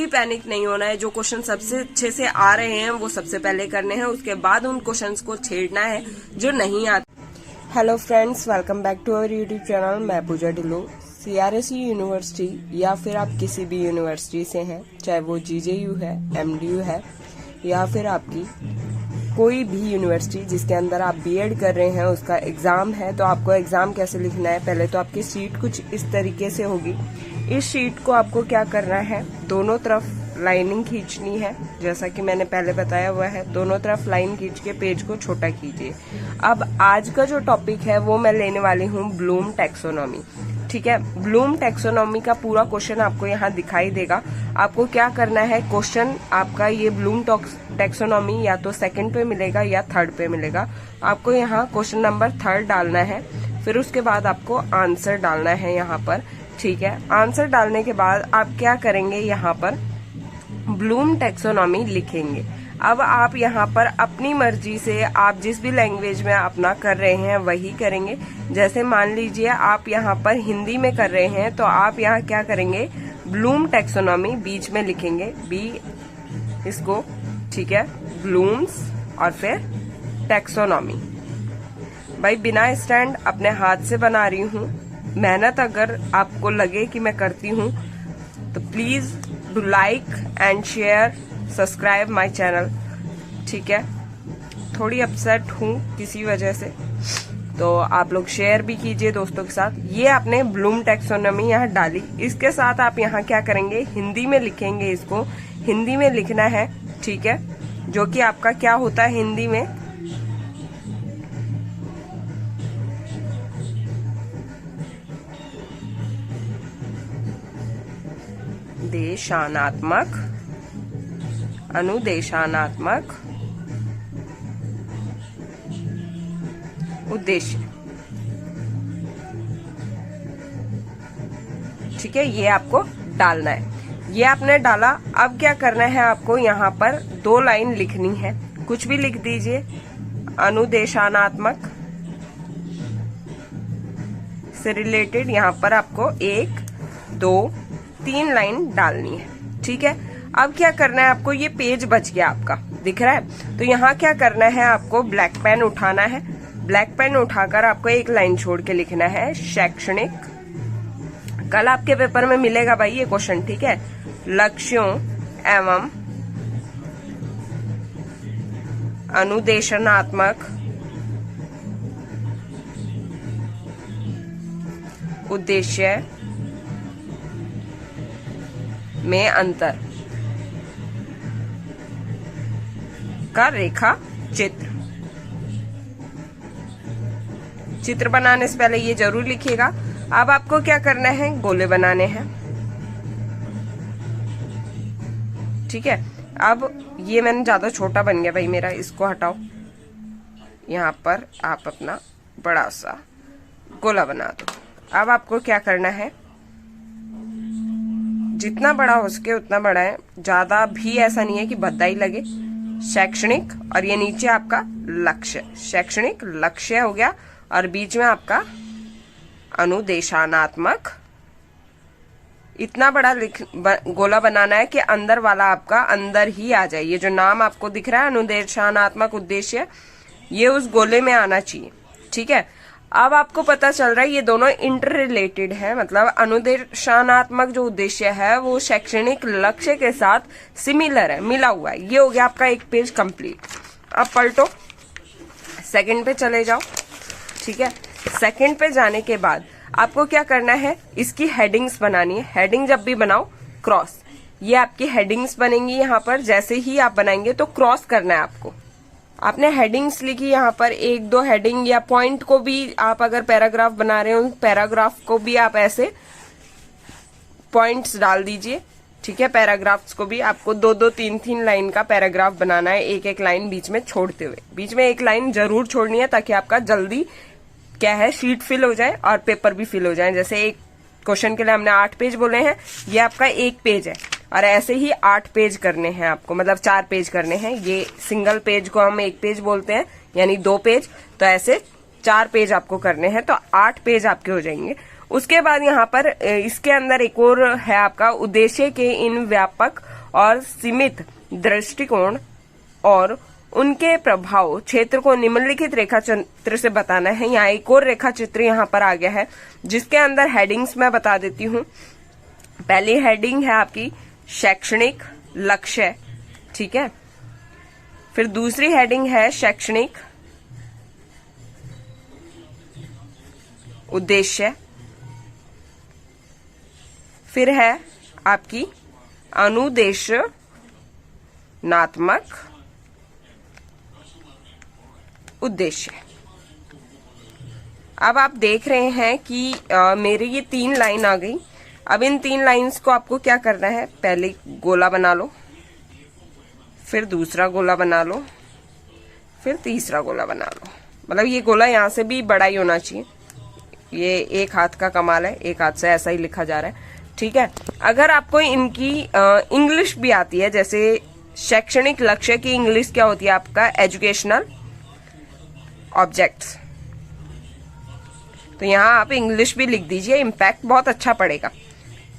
भी पैनिक नहीं होना है। जो क्वेश्चन सबसे अच्छे से आ रहे हैं वो सबसे पहले करने हैं, उसके बाद उन क्वेश्चंस को छेड़ना है जो नहीं आते। Hello friends, welcome back to our YouTube channel. मैं पूजा ढिल्लों। CRSE यूनिवर्सिटी या फिर आप किसी भी यूनिवर्सिटी से हैं, चाहे वो GJU है, MDU है या फिर आपकी कोई भी यूनिवर्सिटी जिसके अंदर आप BEd कर रहे हैं, उसका एग्जाम है। तो आपको एग्जाम कैसे लिखना है, पहले तो आपकी शीट कुछ इस तरीके से होगी। इस शीट को आपको क्या करना है, दोनों तरफ लाइनिंग खींचनी है, जैसा कि मैंने पहले बताया हुआ है। दोनों तरफ लाइन खींच के पेज को छोटा कीजिए। अब आज का जो टॉपिक है वो मैं लेने वाली हूँ ब्लूम टैक्सोनॉमी। ठीक है, ब्लूम टैक्सोनॉमी का पूरा क्वेश्चन आपको यहाँ दिखाई देगा। आपको क्या करना है, क्वेश्चन आपका ये ब्लूम टैक्सोनॉमी या तो सेकंड पे मिलेगा या थर्ड पे मिलेगा। आपको यहाँ क्वेश्चन नंबर 3 डालना है, फिर उसके बाद आपको आंसर डालना है यहाँ पर। ठीक है, आंसर डालने के बाद आप क्या करेंगे, यहाँ पर ब्लूम टैक्सोनॉमी लिखेंगे। अब आप यहाँ पर अपनी मर्जी से आप जिस भी लैंग्वेज में अपना कर रहे हैं वही करेंगे। जैसे मान लीजिए आप यहाँ पर हिंदी में कर रहे हैं तो आप यहाँ क्या करेंगे, ब्लूम टैक्सोनॉमी बीच में लिखेंगे, बी इसको, ठीक है, ब्लूम्स और फिर टैक्सोनॉमी। भाई बिना स्टैंड अपने हाथ से बना रही हूँ। मेहनत अगर आपको लगे कि मैं करती हूँ तो please do like and share, subscribe my channel. ठीक है, थोड़ी अपसेट हूँ किसी वजह से, तो आप लोग शेयर भी कीजिए दोस्तों के साथ। ये आपने ब्लूम टैक्सोनॉमी यहाँ डाली, इसके साथ आप यहाँ क्या करेंगे, हिंदी में लिखेंगे। इसको हिंदी में लिखना है, ठीक है, जो कि आपका क्या होता है हिंदी में, देशानात्मक, अनुदेशानात्मक उद्देश्य। ठीक है, ये आपको डालना है। ये आपने डाला। अब क्या करना है, आपको यहाँ पर 2 लाइन लिखनी है, कुछ भी लिख दीजिए। अनुदेशानात्मक से रिलेटेड यहाँ पर आपको 1, 2, 3 लाइन डालनी है। ठीक है, अब क्या करना है, आपको ये पेज बच गया, आपका दिख रहा है। तो यहाँ क्या करना है, आपको ब्लैक पेन उठाना है। ब्लैक पेन उठाकर आपको एक लाइन छोड़ के लिखना है, शैक्षणिक। कल आपके पेपर में मिलेगा भाई ये क्वेश्चन, ठीक है। लक्ष्यों एवं अनुदेशनात्मक उद्देश्य में अंतर का रेखा चित्र बनाने से पहले ये जरूर लिखिएगा। अब आपको क्या करना है, गोले बनाने हैं। ठीक है, अब ये मैंने ज्यादा छोटा बन गया भाई मेरा, इसको हटाओ। यहाँ पर आप अपना बड़ा सा गोला बना दो। अब आपको क्या करना है, जितना बड़ा हो सके उतना बड़ा है, ज्यादा भी ऐसा नहीं है कि भद्दा ही लगे। शैक्षणिक, और ये नीचे आपका लक्ष्य, शैक्षणिक लक्ष्य हो गया, और बीच में आपका अनुदेशानात्मक। इतना बड़ा गोला बनाना है कि अंदर वाला आपका अंदर ही आ जाए। ये जो नाम आपको दिख रहा है अनुदेशानात्मक उद्देश्य, ये उस गोले में आना चाहिए। ठीक है, अब आपको पता चल रहा है ये दोनों इंटर रिलेटेड है, मतलब अनुदेशानात्मक जो उद्देश्य है वो शैक्षणिक लक्ष्य के साथ सिमिलर है, मिला हुआ है। ये हो गया आपका एक पेज कंप्लीट। अब पलटो, सेकंड पे चले जाओ। ठीक है, सेकंड पे जाने के बाद आपको क्या करना है, इसकी हेडिंग्स बनानी है। हेडिंग जब भी बनाओ, क्रॉस, ये आपकी हेडिंग्स बनेंगी। यहाँ पर जैसे ही आप बनाएंगे तो क्रॉस करना है आपको। आपने हेडिंग्स लिखी यहाँ पर 1-2 हेडिंग, या पॉइंट को भी आप अगर पैराग्राफ बना रहे हो, पैराग्राफ को भी आप ऐसे पॉइंट्स डाल दीजिए। ठीक है, पैराग्राफ्स को भी आपको 2-2, 3-3 लाइन का पैराग्राफ बनाना है, एक लाइन बीच में छोड़ते हुए। बीच में एक लाइन जरूर छोड़नी है ताकि आपका जल्दी क्या है, शीट फिल हो जाए और पेपर भी फिल हो जाए। जैसे एक क्वेश्चन के लिए हमने 8 पेज बोले हैं, ये आपका 1 पेज है, और ऐसे ही 8 पेज करने हैं आपको, मतलब 4 पेज करने हैं। ये सिंगल पेज को हम 1 पेज बोलते हैं, यानी 2 पेज, तो ऐसे 4 पेज आपको करने हैं, तो 8 पेज आपके हो जाएंगे। उसके बाद यहाँ पर इसके अंदर एक और है आपका, उद्देश्य के इन व्यापक और सीमित दृष्टिकोण और उनके प्रभाव क्षेत्र को निम्नलिखित रेखा चित्र से बताना है। यहाँ एक और रेखा चित्र यहाँ पर आ गया है, जिसके अंदर हेडिंग्स मैं बता देती हूँ। पहली हेडिंग है आपकी शैक्षणिक लक्ष्य, ठीक है। फिर दूसरी हेडिंग है शैक्षणिक उद्देश्य। फिर है आपकी अनुदेशनात्मक उद्देश्य। अब आप देख रहे हैं कि मेरी ये 3 लाइन आ गई। अब इन 3 लाइंस को आपको क्या करना है, पहले गोला बना लो, फिर दूसरा गोला बना लो, फिर तीसरा गोला बना लो। मतलब ये गोला यहाँ से भी बड़ा ही होना चाहिए। ये एक हाथ का कमाल है, एक हाथ से ऐसा ही लिखा जा रहा है, ठीक है। अगर आपको इनकी इंग्लिश भी आती है, जैसे शैक्षणिक लक्ष्य की इंग्लिश क्या होती है आपका, एजुकेशनल ऑब्जेक्ट्स, तो यहाँ आप इंग्लिश भी लिख दीजिए, इम्पैक्ट बहुत अच्छा पड़ेगा।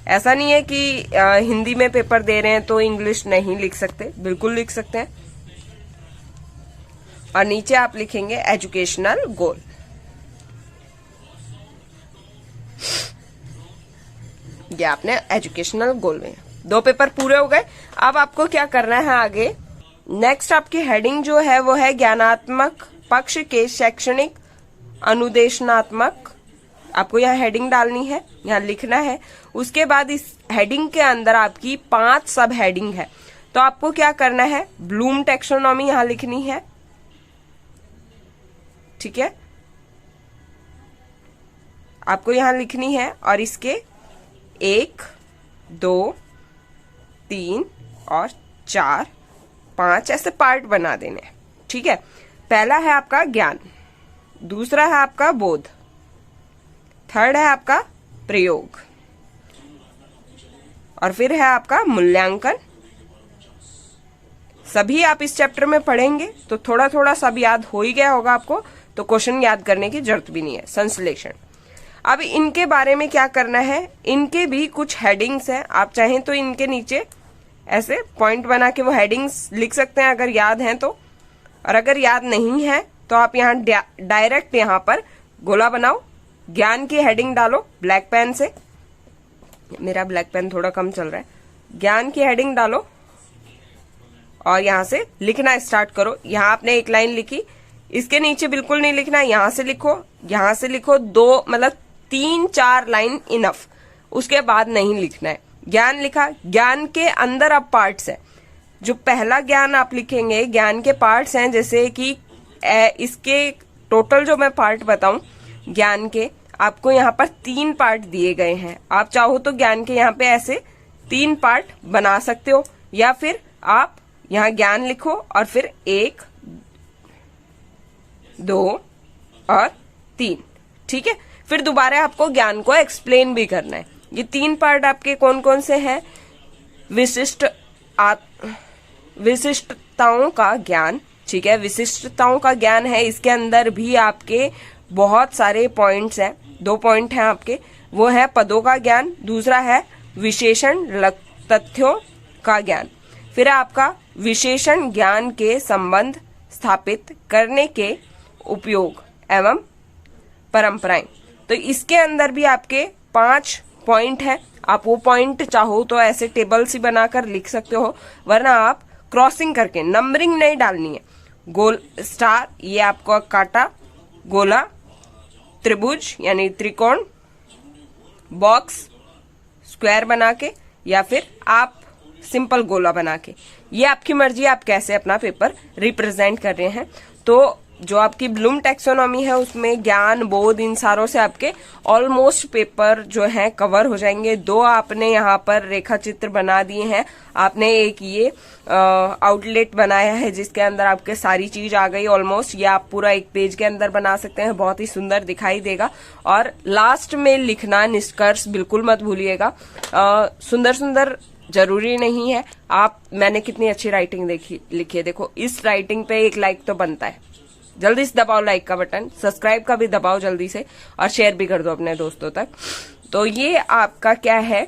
ऐसा नहीं है कि हिंदी में पेपर दे रहे हैं तो इंग्लिश नहीं लिख सकते, बिल्कुल लिख सकते हैं। और नीचे आप लिखेंगे एजुकेशनल गोल। ये आपने एजुकेशनल गोल में 2 पेपर पूरे हो गए। अब आपको क्या करना है आगे, नेक्स्ट आपकी हेडिंग जो है वो है ज्ञानात्मक पक्ष के शैक्षणिक अनुदेशनात्मक। आपको यहाँ हेडिंग डालनी है, यहाँ लिखना है। उसके बाद इस हेडिंग के अंदर आपकी 5 सब हेडिंग है, तो आपको क्या करना है, ब्लूम टैक्सोनॉमी यहाँ लिखनी है, ठीक है। आपको यहाँ लिखनी है और इसके 1, 2, 3 और 4, 5 ऐसे पार्ट बना देने, ठीक है। पहला है आपका ज्ञान, दूसरा है आपका बोध, थर्ड है आपका प्रयोग, और फिर है आपका मूल्यांकन। सभी आप इस चैप्टर में पढ़ेंगे तो थोड़ा थोड़ा सब याद हो ही गया होगा आपको, तो क्वेश्चन याद करने की जरूरत भी नहीं है। संश्लेषण, अब इनके बारे में क्या करना है, इनके भी कुछ हेडिंग्स हैं। आप चाहें तो इनके नीचे ऐसे पॉइंट बना के वो हेडिंग्स लिख सकते हैं अगर याद हैं तो, और अगर याद नहीं है तो आप यहाँ डायरेक्ट यहाँ पर गोला बनाओ, ज्ञान की हेडिंग डालो ब्लैक पेन से, मेरा ब्लैक पेन थोड़ा कम चल रहा है, ज्ञान की हेडिंग डालो और यहाँ से लिखना स्टार्ट करो। यहाँ आपने 1 लाइन लिखी, इसके नीचे बिल्कुल नहीं लिखना, यहाँ से लिखो, यहाँ से लिखो, 2 मतलब 3-4 लाइन इनफ, उसके बाद नहीं लिखना है। ज्ञान लिखा, ज्ञान के अंदर अब पार्ट्स है। जो पहला ज्ञान आप लिखेंगे, ज्ञान के पार्ट्स हैं, जैसे कि इसके टोटल जो मैं पार्ट बताऊं ज्ञान के, आपको यहाँ पर 3 पार्ट दिए गए हैं। आप चाहो तो ज्ञान के यहाँ पे ऐसे 3 पार्ट बना सकते हो, या फिर आप यहाँ ज्ञान लिखो और फिर 1, 2 और 3, ठीक है। फिर दोबारा आपको ज्ञान को एक्सप्लेन भी करना है। ये 3 पार्ट आपके कौन कौन से हैं, विशिष्टताओं का ज्ञान, ठीक है, विशिष्टताओं का ज्ञान है। इसके अंदर भी आपके बहुत सारे पॉइंट्स हैं, 2 पॉइंट हैं आपके, वो है पदों का ज्ञान, दूसरा है विशेषण तथ्यों का ज्ञान। फिर आपका विशेषण ज्ञान के संबंध स्थापित करने के उपयोग एवं परंपराएं। तो इसके अंदर भी आपके 5 पॉइंट है। आप वो पॉइंट चाहो तो ऐसे टेबल सी बनाकर लिख सकते हो, वरना आप क्रॉसिंग करके, नंबरिंग नहीं डालनी है। गोल स्टार, ये आपको काटा, गोला, त्रिभुज यानी त्रिकोण, बॉक्स, स्क्वायर बना के, या फिर आप सिंपल गोला बना के, ये आपकी मर्जी, आप कैसे अपना पेपर रिप्रेजेंट कर रहे हैं। तो जो आपकी ब्लूम टैक्सोनॉमी है उसमें ज्ञान, बोध, इन सारों से आपके ऑलमोस्ट पेपर जो है कवर हो जाएंगे। 2 आपने यहाँ पर रेखा चित्र बना दिए हैं, आपने एक ये आउटलेट बनाया है जिसके अंदर आपके सारी चीज आ गई ऑलमोस्ट। ये आप पूरा एक पेज के अंदर बना सकते हैं, बहुत ही सुंदर दिखाई देगा। और लास्ट में लिखना निष्कर्ष बिल्कुल मत भूलिएगा। सुंदर सुंदर जरूरी नहीं है। मैंने कितनी अच्छी राइटिंग लिखी है, देखो इस राइटिंग पे 1 लाइक तो बनता है, जल्दी से दबाओ लाइक का बटन, सब्सक्राइब का भी दबाओ जल्दी से, और शेयर भी कर दो अपने दोस्तों तक। तो ये आपका क्या है,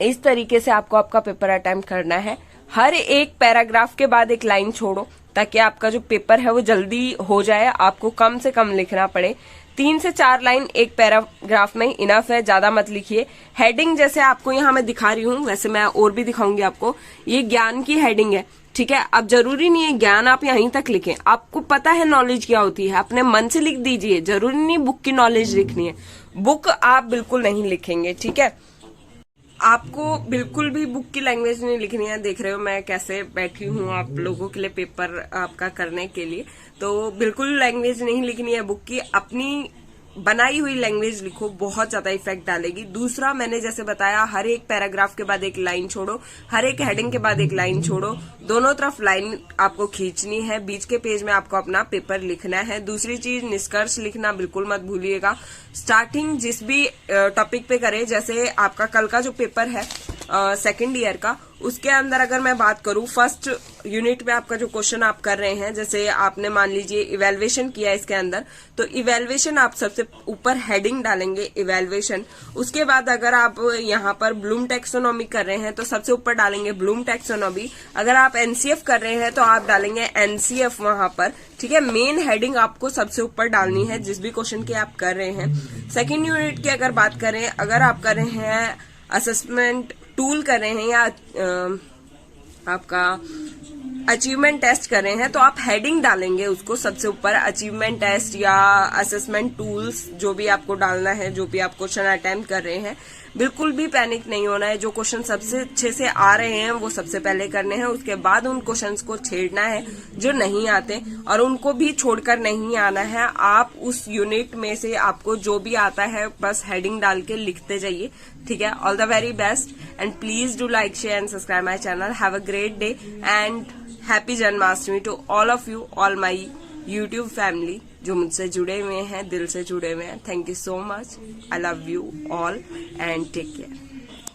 इस तरीके से आपको आपका पेपर अटेम्प्ट करना है। हर एक पैराग्राफ के बाद एक लाइन छोड़ो ताकि आपका जो पेपर है वो जल्दी हो जाए, आपको कम से कम लिखना पड़े। 3 से 4 लाइन एक पैराग्राफ में इनफ है, ज्यादा मत लिखिए। हेडिंग जैसे आपको यहाँ मैं दिखा रही हूँ, वैसे मैं और भी दिखाऊंगी आपको। ये ज्ञान की हेडिंग है, ठीक है। अब जरूरी नहीं है ज्ञान आप यहीं तक लिखें, आपको पता है नॉलेज क्या होती है, अपने मन से लिख दीजिए। जरूरी नहीं बुक की नॉलेज लिखनी है, बुक आप बिल्कुल नहीं लिखेंगे, ठीक है। आपको बिल्कुल भी बुक की लैंग्वेज नहीं लिखनी है। देख रहे हो मैं कैसे बैठी हूँ आप लोगों के लिए पेपर आपका करने के लिए। तो बिल्कुल लैंग्वेज नहीं लिखनी है बुक की, अपनी बनाई हुई लैंग्वेज लिखो, बहुत ज्यादा इफेक्ट डालेगी। दूसरा, मैंने जैसे बताया, हर एक पैराग्राफ के बाद एक लाइन छोड़ो, हर एक हेडिंग के बाद एक लाइन छोड़ो, दोनों तरफ लाइन आपको खींचनी है। बीच के पेज में आपको अपना पेपर लिखना है। दूसरी चीज, निष्कर्ष लिखना बिल्कुल मत भूलिएगा। स्टार्टिंग जिस भी टॉपिक पे करें, जैसे आपका कल का जो पेपर है सेकेंड ईयर का, उसके अंदर अगर मैं बात करूं, फर्स्ट यूनिट में आपका जो क्वेश्चन आप कर रहे हैं, जैसे आपने मान लीजिए इवेल्युएशन किया इसके अंदर, तो इवेल्युएशन आप सबसे ऊपर हेडिंग डालेंगे इवेल्युएशन। उसके बाद अगर आप यहाँ पर ब्लूम टैक्सोनॉमी कर रहे हैं तो सबसे ऊपर डालेंगे ब्लूम टैक्सोनॉमी। अगर आप एनसीएफ कर रहे हैं तो आप डालेंगे एनसीएफ वहां पर, ठीक है। मेन हेडिंग आपको सबसे ऊपर डालनी है जिस भी क्वेश्चन की आप कर रहे हैं। सेकेंड यूनिट की अगर बात करें, अगर आप कर रहे हैं असेसमेंट टूल कर रहे हैं या आपका अचीवमेंट टेस्ट कर रहे हैं, तो आप हेडिंग डालेंगे उसको सबसे ऊपर, अचीवमेंट टेस्ट या असेसमेंट टूल्स, जो भी आपको डालना है, जो भी आप क्वेश्चन अटेम्प्ट कर रहे हैं। बिल्कुल भी पैनिक नहीं होना है। जो क्वेश्चन सबसे अच्छे से आ रहे हैं वो सबसे पहले करने हैं, उसके बाद उन क्वेश्चंस को छेड़ना है जो नहीं आते, और उनको भी छोड़कर नहीं आना है। आप उस यूनिट में से आपको जो भी आता है बस हेडिंग डाल के लिखते जाइए, ठीक है। All the very best and please do like, share and subscribe my channel. Have a great day and happy Janmashtami to all of you, all my YouTube family जो मुझसे जुड़े हुए हैं, दिल से जुड़े हुए हैं। Thank you so much, I love you all and take care.